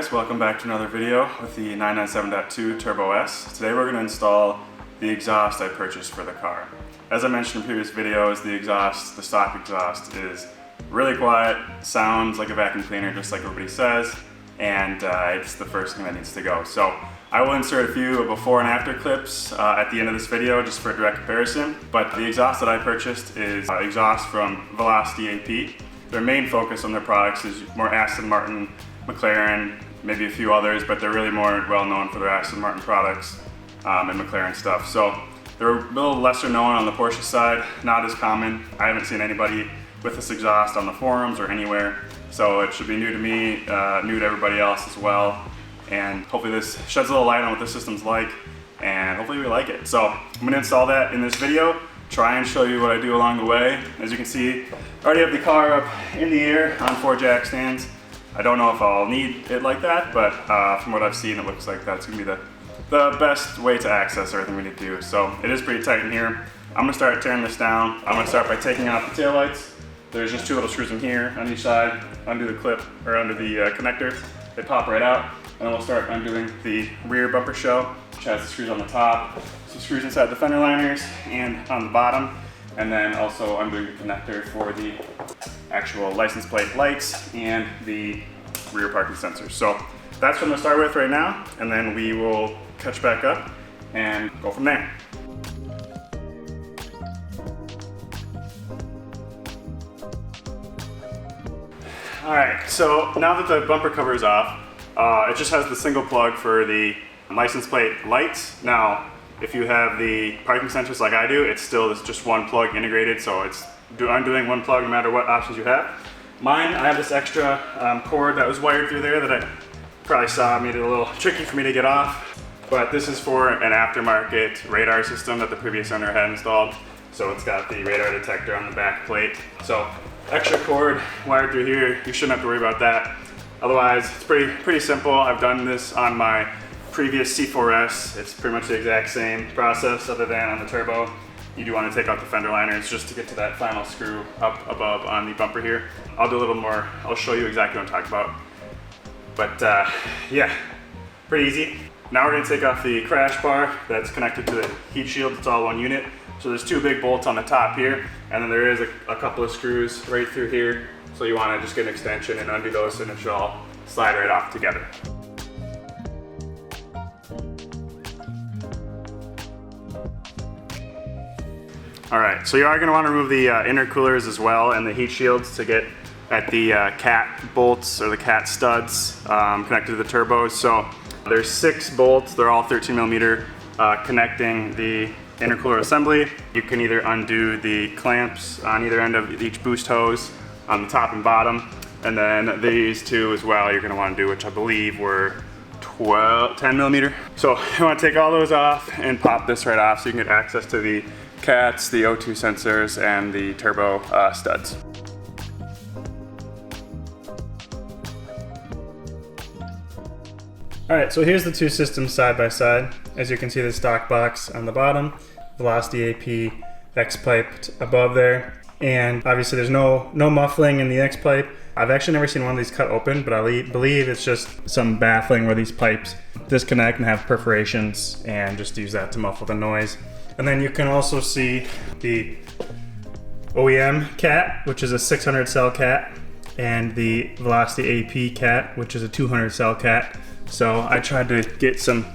guys, welcome back to another video with the 997.2 Turbo S. Today we're going to install the exhaust I purchased for the car. As I mentioned in previous videos, the stock exhaust is really quiet, sounds like a vacuum cleaner just like everybody says, and it's the first thing that needs to go. So I will insert a few before and after clips at the end of this video just for a direct comparison, but the exhaust that I purchased is exhaust from Velocity AP. Their main focus on their products is more Aston Martin, McLaren, maybe a few others, but they're really more well known for their Aston Martin products and McLaren stuff. So they're a little lesser known on the Porsche side, not as common. I haven't seen anybody with this exhaust on the forums or anywhere, so it should be new to me, new to everybody else as well. And hopefully this sheds a little light on what the system's like, and hopefully we like it. So I'm gonna install that in this video, try and show you what I do along the way. As you can see, I already have the car up in the air on 4 jack stands. I don't know if I'll need it like that, but from what I've seen, it looks like that's gonna be the best way to access everything we need to do. So it is pretty tight in here. I'm gonna start tearing this down. I'm gonna start by taking out the taillights. There's just 2 little screws in here on each side, undo the clip, or undo the connector. They pop right out. And then we'll start undoing the rear bumper shell, which has the screws on the top, some screws inside the fender liners and on the bottom, and then also undoing the connector for the actual license plate lights and the rear parking sensors. So that's what I'm gonna start with right now, and then we will catch back up and go from there. All right, so now that the bumper cover is off, it just has the single plug for the license plate lights. Now, if you have the parking sensors like I do, it's still just one plug integrated, so I'm doing one plug no matter what options you have. Mine, I have this extra cord that was wired through there that I probably saw made it a little tricky for me to get off, but this is for an aftermarket radar system that the previous owner had installed. So it's got the radar detector on the back plate. So extra cord wired through here, you shouldn't have to worry about that. Otherwise, it's pretty simple. I've done this on my previous C4S. It's pretty much the exact same process other than on the turbo. You do want to take out the fender liners just to get to that final screw up above on the bumper here. I'll do a little more, I'll show you exactly what I'm talking about. But yeah, pretty easy. Now we're gonna take off the crash bar that's connected to the heat shield. It's all one unit. So there's 2 big bolts on the top here, and then there is a couple of screws right through here. So you want to just get an extension and undo those, and it should all slide right off together. All right, so you are going to want to remove the intercoolers as well and the heat shields to get at the cat bolts or the cat studs connected to the turbos. So there's 6 bolts, they're all 13 millimeter, connecting the intercooler assembly. You can either undo the clamps on either end of each boost hose on the top and bottom, and then these 2 as well you're going to want to do, which I believe were 10 millimeter. So you want to take all those off and pop this right off so you can get access to the cats, the O2 sensors, and the turbo studs. All right, so here's the 2 systems side by side. As you can see, the stock box on the bottom, Velocity AP X-pipe above there. And obviously there's no muffling in the X-pipe. I've actually never seen one of these cut open, but I believe it's just some baffling where these pipes disconnect and have perforations, and just use that to muffle the noise. And then you can also see the OEM cat, which is a 600 cell cat, and the Velocity AP cat, which is a 200 cell cat. So I tried to get some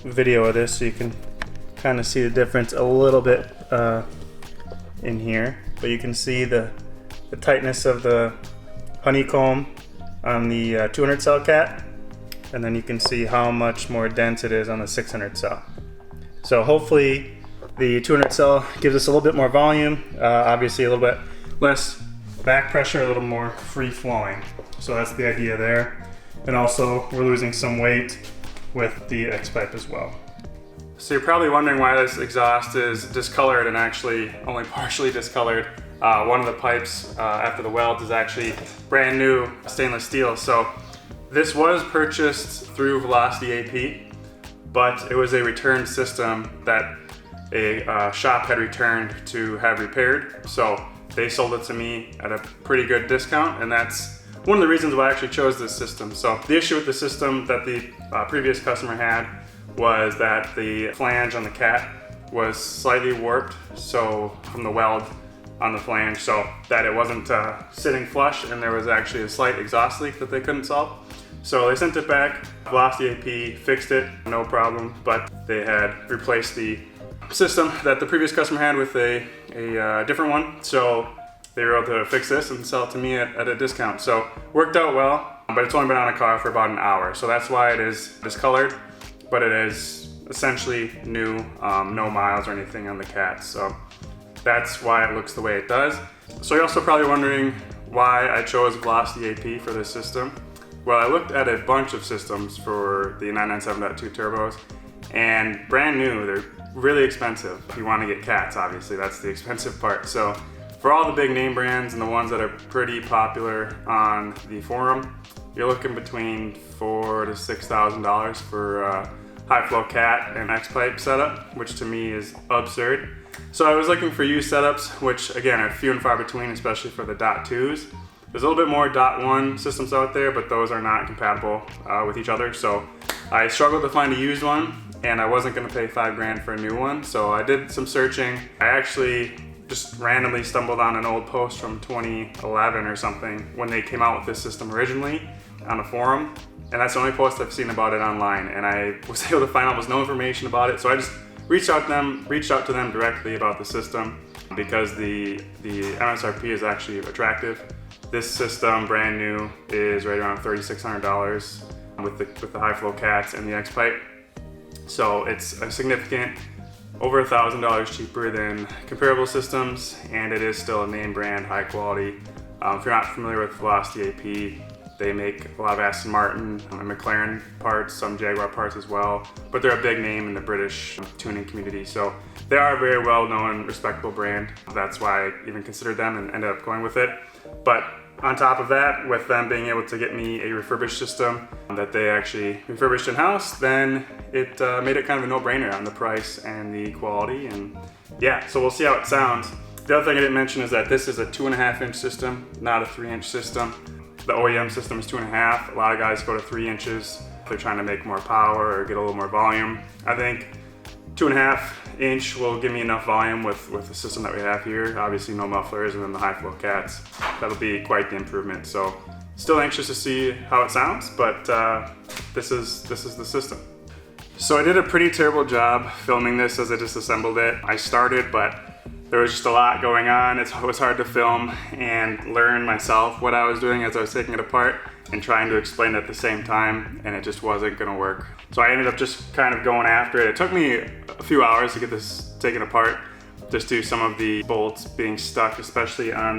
video of this so you can kind of see the difference a little bit in here. But you can see the tightness of the honeycomb on the 200 cell cat, and then you can see how much more dense it is on the 600 cell. So hopefully the 200 cell gives us a little bit more volume, obviously a little bit less back pressure, a little more free flowing. So that's the idea there. And also we're losing some weight with the X-pipe as well. So you're probably wondering why this exhaust is discolored, and actually only partially discolored. One of the pipes after the weld is actually brand new stainless steel. So this was purchased through Velocity AP, but it was a return system that a shop had returned to have repaired. So they sold it to me at a pretty good discount, and that's one of the reasons why I actually chose this system. So the issue with the system that the previous customer had was that the flange on the cat was slightly warped, so from the weld on the flange, so that it wasn't sitting flush, and there was actually a slight exhaust leak that they couldn't solve. So they sent it back, Velocity AP fixed it, no problem, but they had replaced the system that the previous customer had with a different one. So they were able to fix this and sell it to me at a discount. So worked out well, but it's only been on a car for about an hour. So that's why it is discolored, but it is essentially new, no miles or anything on the cat. So that's why it looks the way it does. So you're also probably wondering why I chose Velocity AP for this system. Well, I looked at a bunch of systems for the 997.2 turbos, and brand new, they're really expensive. If you want to get cats, obviously, that's the expensive part. So for all the big name brands and the ones that are pretty popular on the forum, you're looking between $4,000 to $6,000 for a high flow cat and X-pipe setup, which to me is absurd. So I was looking for used setups, which again are few and far between, especially for the .2s. There's a little bit more .1 systems out there, but those are not compatible with each other. So I struggled to find a used one, and I wasn't gonna pay $5 grand for a new one. So I did some searching. I actually just randomly stumbled on an old post from 2011 or something when they came out with this system originally on a forum. And that's the only post I've seen about it online. And I was able to find almost no information about it. So I just reached out to them directly about the system because the MSRP is actually attractive. This system, brand new, is right around $3,600 with the high flow cats and the X-pipe. So it's a significant, over $1,000 cheaper than comparable systems, and it is still a name brand, high quality. If you're not familiar with Velocity AP, they make a lot of Aston Martin and McLaren parts, some Jaguar parts as well, but they're a big name in the British tuning community. So they are a very well-known, respectable brand. That's why I even considered them and ended up going with it. But on top of that, with them being able to get me a refurbished system that they actually refurbished in-house, then it made it kind of a no-brainer on the price and the quality. And yeah, so we'll see how it sounds. The other thing I didn't mention is that this is a 2.5-inch system, not a 3-inch system. The OEM system is 2.5. A lot of guys go to 3 inches if they're trying to make more power or get a little more volume. I think 2.5-inch will give me enough volume with the system that we have here. Obviously no mufflers, and then the high flow cats. That'll be quite the improvement. So still anxious to see how it sounds, but this is the system. So I did a pretty terrible job filming this as I disassembled it. I started, but there was just a lot going on. It was hard to film and learn myself what I was doing as I was taking it apart and trying to explain it at the same time, and it just wasn't gonna work. So I ended up just kind of going after it. It took me a few hours to get this taken apart, just due to some of the bolts being stuck, especially on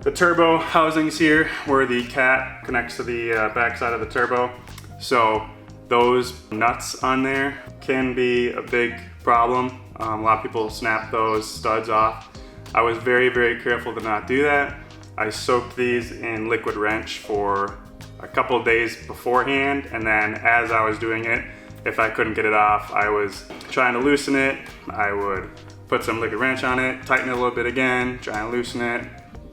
the turbo housings here, where the cat connects to the back side of the turbo. So those nuts on there can be a big problem. A lot of people snap those studs off. I was very, very careful to not do that. I soaked these in liquid wrench for a couple of days beforehand, and then as I was doing it, if I couldn't get it off, I was trying to loosen it. I would put some liquid wrench on it, tighten it a little bit again, try and loosen it,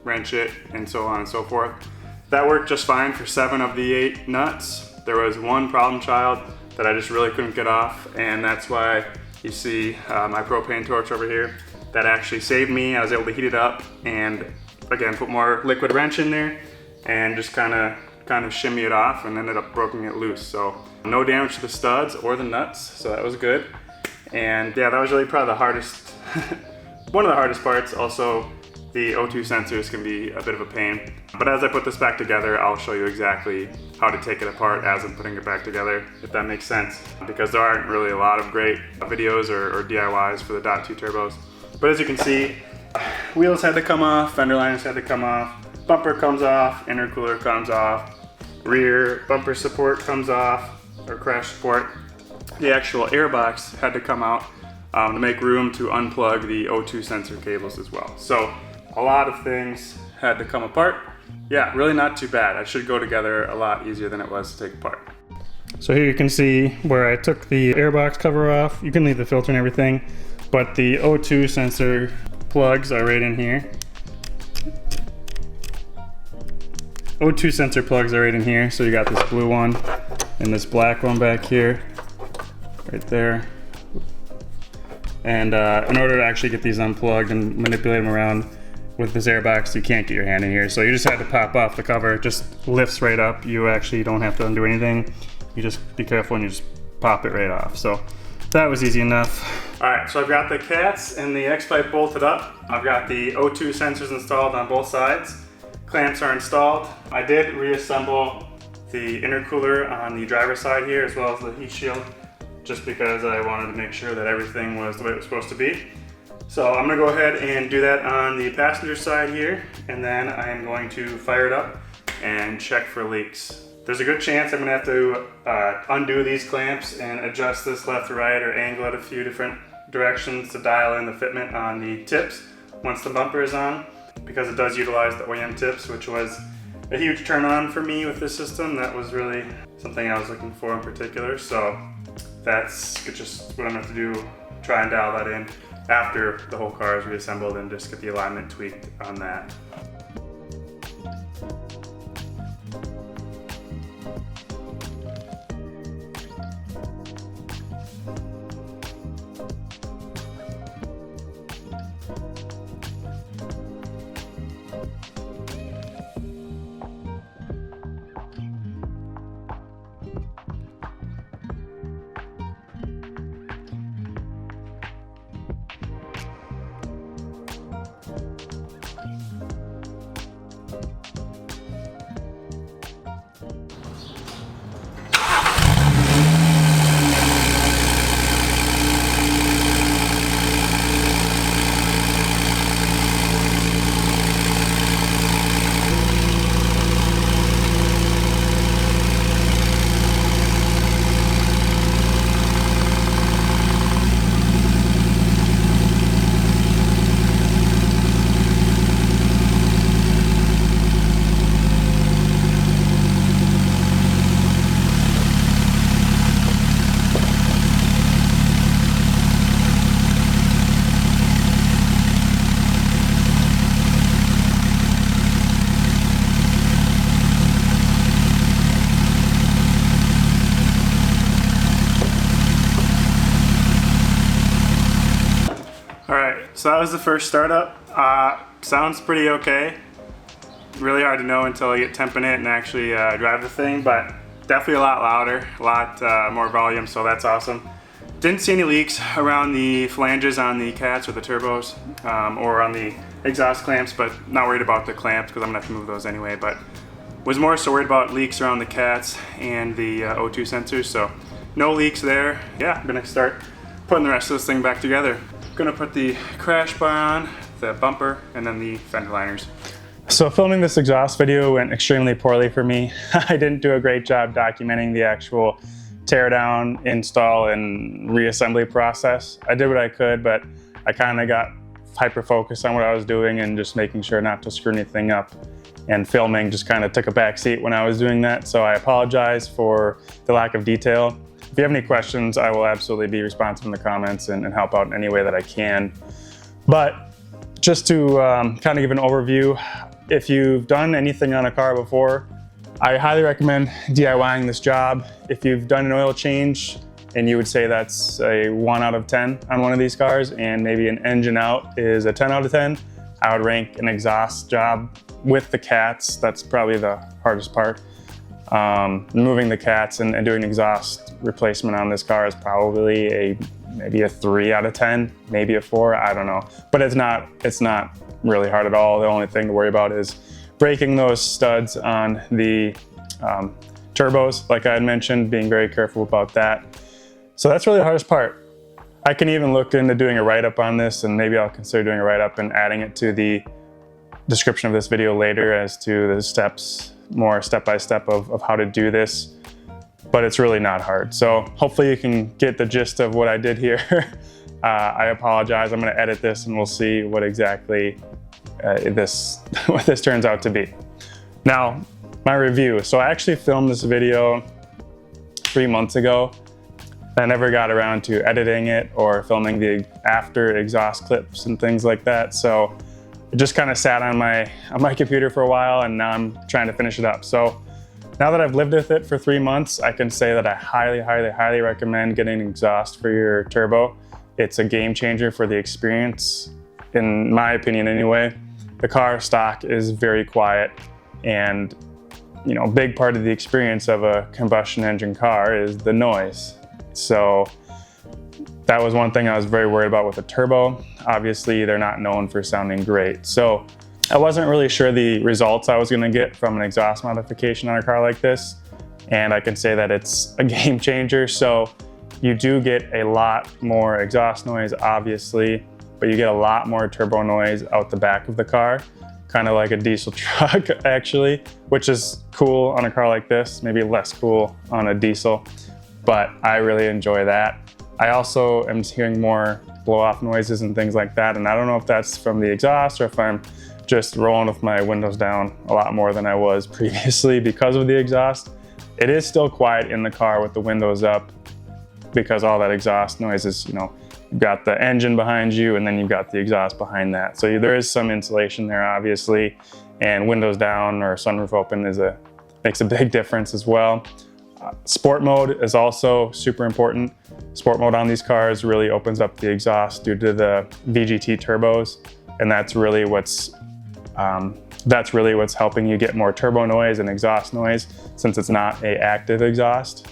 wrench it, and so on and so forth. That worked just fine for 7 of the 8 nuts. There was one problem child that I just really couldn't get off, and that's why you see my propane torch over here. That actually saved me. I was able to heat it up and again put more liquid wrench in there and just kind of shimmy it off, and ended up breaking it loose. So no damage to the studs or the nuts, so that was good. And yeah, that was really probably the hardest one of the hardest parts. Also, the O2 sensors can be a bit of a pain, but as I put this back together, I'll show you exactly how to take it apart as I'm putting it back together, if that makes sense, because there aren't really a lot of great videos or DIYs for the .2 turbos. But as you can see, wheels had to come off, fender liners had to come off, bumper comes off, intercooler comes off, rear bumper support comes off, or crash support. The actual airbox had to come out to make room to unplug the O2 sensor cables as well. So a lot of things had to come apart. Yeah, really not too bad. I should go together a lot easier than it was to take apart. So here you can see where I took the airbox cover off. You can leave the filter and everything, but the O2 sensor plugs are right in here. O2 sensor plugs are right in here. So you got this blue one and this black one back here, right there. And in order to actually get these unplugged and manipulate them around with this air box, you can't get your hand in here. So you just had to pop off the cover. It just lifts right up. You actually don't have to undo anything. You just be careful and you just pop it right off. So that was easy enough. All right, so I've got the cats and the X-pipe bolted up. I've got the O2 sensors installed on both sides. Clamps are installed. I did reassemble the intercooler on the driver's side here, as well as the heat shield, just because I wanted to make sure that everything was the way it was supposed to be. So I'm gonna go ahead and do that on the passenger side here, and then I am going to fire it up and check for leaks. There's a good chance I'm gonna have to undo these clamps and adjust this left to right or angle it a few different directions to dial in the fitment on the tips once the bumper is on, because it does utilize the OEM tips, which was a huge turn on for me with this system. That was really something I was looking for in particular. So that's just what I'm gonna have to do, try and dial that in after the whole car is reassembled and just get the alignment tweaked on that. So that was the first startup. Sounds pretty okay. Really hard to know until you get temp in it and actually drive the thing, but definitely a lot louder, a lot more volume, so that's awesome. Didn't see any leaks around the flanges on the cats or the turbos or on the exhaust clamps, but not worried about the clamps because I'm gonna have to move those anyway, but was more so worried about leaks around the cats and the O2 sensors, so no leaks there. Yeah, I'm gonna start putting the rest of this thing back together. Gonna put the crash bar on, the bumper, and then the fender liners. So filming this exhaust video went extremely poorly for me. I didn't do a great job documenting the actual teardown, install, and reassembly process. I did what I could, but I kind of got hyper-focused on what I was doing and just making sure not to screw anything up. And filming just kind of took a back seat when I was doing that, so I apologize for the lack of detail. If you have any questions, I will absolutely be responsive in the comments and help out in any way that I can. But just to kind of give an overview, if you've done anything on a car before, I highly recommend DIYing this job. If you've done an oil change and you would say that's a 1 out of 10 on one of these cars, and maybe an engine out is a 10 out of 10, I would rank an exhaust job with the cats. That's probably the hardest part. Removing the cats and doing exhaust replacement on this car is probably maybe a 3 out of 10, maybe a 4, I don't know. But it's not really hard at all. The only thing to worry about is breaking those studs on the turbos, like I had mentioned, being very careful about that. So that's really the hardest part. I can even look into doing a write-up on this, and maybe I'll consider doing a write-up and adding it to the description of this video later as to the steps, more step-by-step of how to do this, but it's really not hard. So hopefully you can get the gist of what I did here. I apologize, I'm gonna edit this and we'll see what exactly what this turns out to be. Now, my review. So I actually filmed this video 3 months ago. I never got around to editing it or filming the after exhaust clips and things like that. So it just kind of sat on my computer for a while, and now I'm trying to finish it up. So now that I've lived with it for 3 months, I can say that I highly recommend getting an exhaust for your turbo. It's a game changer for the experience, in my opinion anyway. The car stock is very quiet, and you know, a big part of the experience of a combustion engine car is the noise. So that was one thing I was very worried about with a turbo. Obviously, they're not known for sounding great. So I wasn't really sure the results I was gonna get from an exhaust modification on a car like this. And I can say that it's a game changer. So you do get a lot more exhaust noise, obviously, but you get a lot more turbo noise out the back of the car, kind of like a diesel truck actually, which is cool on a car like this, maybe less cool on a diesel, but I really enjoy that. I also am hearing more blow-off noises and things like that, and I don't know if that's from the exhaust or if I'm just rolling with my windows down a lot more than I was previously because of the exhaust. It is still quiet in the car with the windows up because all that exhaust noise is, you know, you've got the engine behind you and then you've got the exhaust behind that. So there is some insulation there, obviously, and windows down or sunroof open makes a big difference as well. Sport mode is also super important. Sport mode on these cars really opens up the exhaust due to the VGT turbos, and that's really what's helping you get more turbo noise and exhaust noise, since it's not an active exhaust.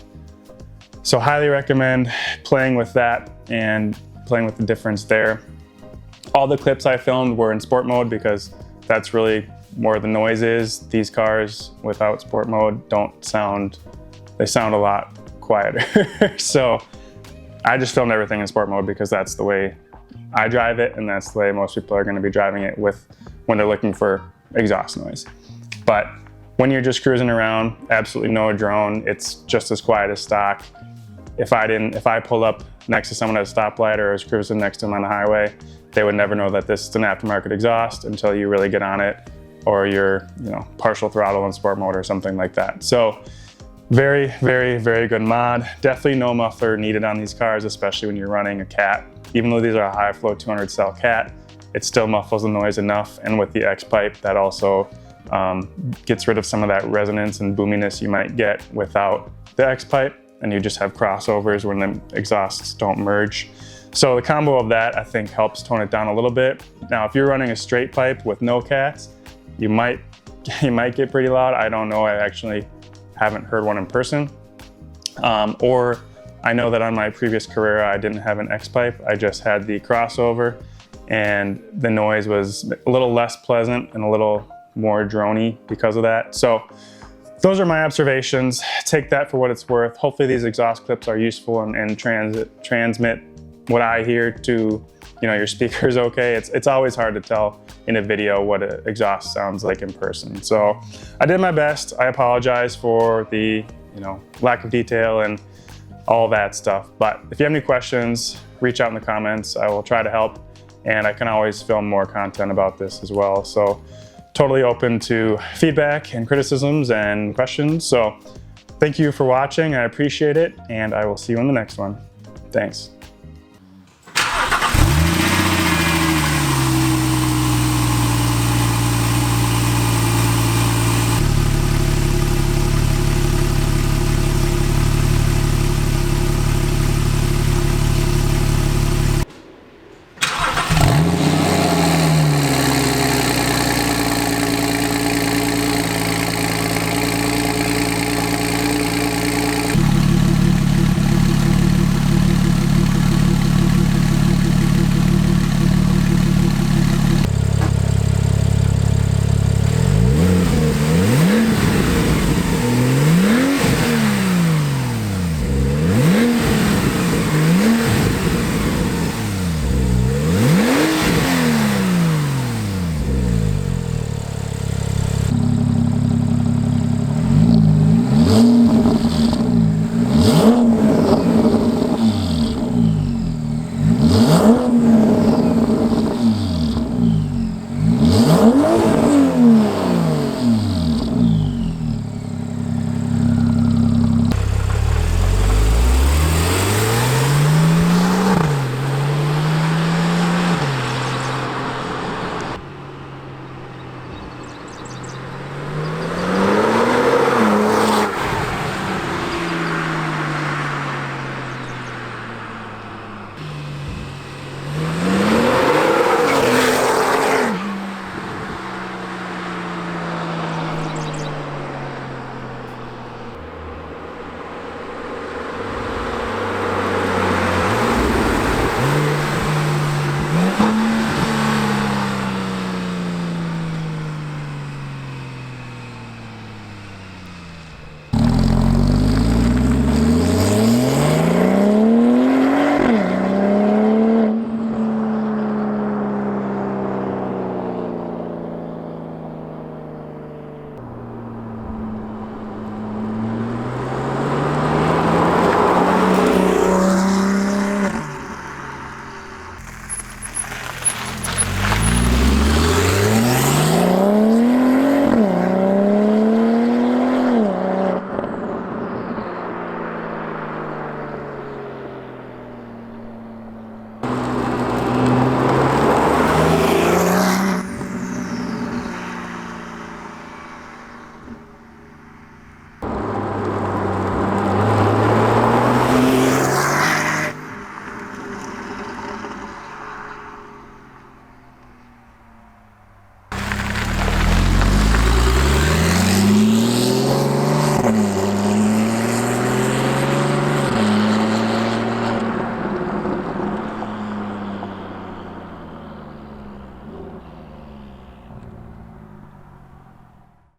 So highly recommend playing with that and playing with the difference there. All the clips I filmed were in sport mode because that's really where the noise is. These cars without sport mode they sound a lot quieter. So I just filmed everything in sport mode because that's the way I drive it, and that's the way most people are going to be driving it when they're looking for exhaust noise. But when you're just cruising around, absolutely no drone, it's just as quiet as stock. If I pulled up next to someone at a stoplight or was cruising next to them on the highway, they would never know that this is an aftermarket exhaust until you really get on it, or you're, you know, partial throttle in sport mode or something like that. So very good mod. Definitely no muffler needed on these cars, especially when you're running a Cat. Even though these are a high flow 200 cell Cat, it still muffles the noise enough. And with the X pipe, that also gets rid of some of that resonance and boominess you might get without the X pipe, and you just have crossovers when the exhausts don't merge. So the combo of that, I think, helps tone it down a little bit. Now, if you're running a straight pipe with no cats, you might get pretty loud. I don't know, I actually haven't heard one in person. Or I know that on my previous Carrera, I didn't have an X pipe. I just had the crossover, and the noise was a little less pleasant and a little more droney because of that. So those are my observations. Take that for what it's worth. Hopefully these exhaust clips are useful and transmit what I hear to, you know, your speakers okay. It's always hard to tell in a video what an exhaust sounds like in person. So I did my best. I apologize for the, you know, lack of detail and all that stuff. But if you have any questions, reach out in the comments. I will try to help, and I can always film more content about this as well. So totally open to feedback and criticisms and questions. So thank you for watching. I appreciate it, and I will see you in the next one. Thanks.